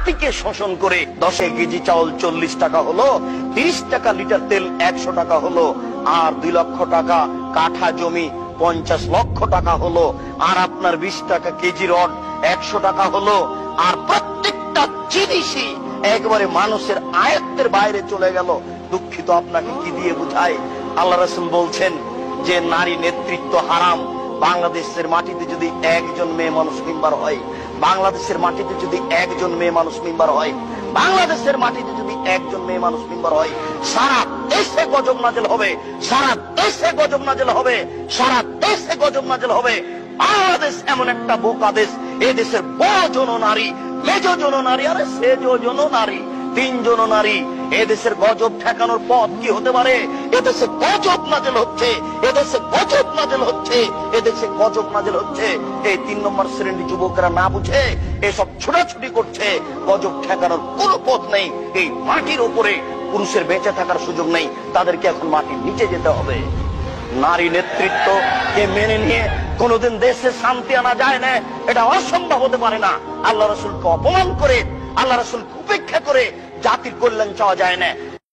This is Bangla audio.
জাতিকে শোষণ করে 10 কেজি চাউল 40 টাকা হলো, 30 টাকা লিটার তেল 100 টাকা হলো, আর 2 লক্ষ টাকা কাঠা জমি 50 লক্ষ টাকা হলো, আর আপনার 20 টাকা কেজি রড 100 টাকা হলো, আর প্রত্যেকটা জিনিসই একবারে মানুষের আয়ত্তের বাইরে চলে গেল। দুঃখিত, আপনাকে কি দিয়ে বুঝায়? আল্লাহ রাসূল বলছেন যে নারী নেতৃত্ব হারাম। বাংলাদেশের মাটিতে যদি একজন মেয়ে মানুষ মেম্বার হয়, বাংলাদেশের মাটিতে যদি একজন মেয়ে মানুষ মেম্বার হয়, বাংলাদেশের মাটিতে যদি একজন মেয়ে মানুষ মেম্বার হয়, সারা দেশে গজব নাজেল হবে, সারা দেশে গজব নাজেল হবে, সারা দেশে গজব নাজেল হবে। বাংলাদেশ এমন একটা বোকা দেশ, এ দেশের বড় জন নারী, মেজ জন নারী, আরে সেজ জন নারী, 3 জন নারী। এদেশের গজব ঠেকানোর পথ কি হতে পারে? এদেশে গজব নাজেল হচ্ছে, এদেশে গজব নাজেল হচ্ছে, এদেশে গজব নাজেল হচ্ছে। এই 3 নম্বর শ্রেণীর যুবকরা না বুঝে এসব ছোটাছুটি করছে। গজব ঠেকানোর কোনো পথ নেই। এই মাটির উপরে পুরুষের বেঁচে থাকার সুযোগ নেই, তাদেরকে এখন মাটির নিচে যেতে হবে। নারী নেতৃত্ব কে মেনে নিয়ে কোনোদিন দেশে শান্তি আনা যায় না, এটা অসম্ভব হতে পারে না। আল্লাহ রাসূলকে অপমান করে, আল্লাহ রাসূলকে উপেক্ষা করে জাতির কল্যাণ চাওয়া যায় না।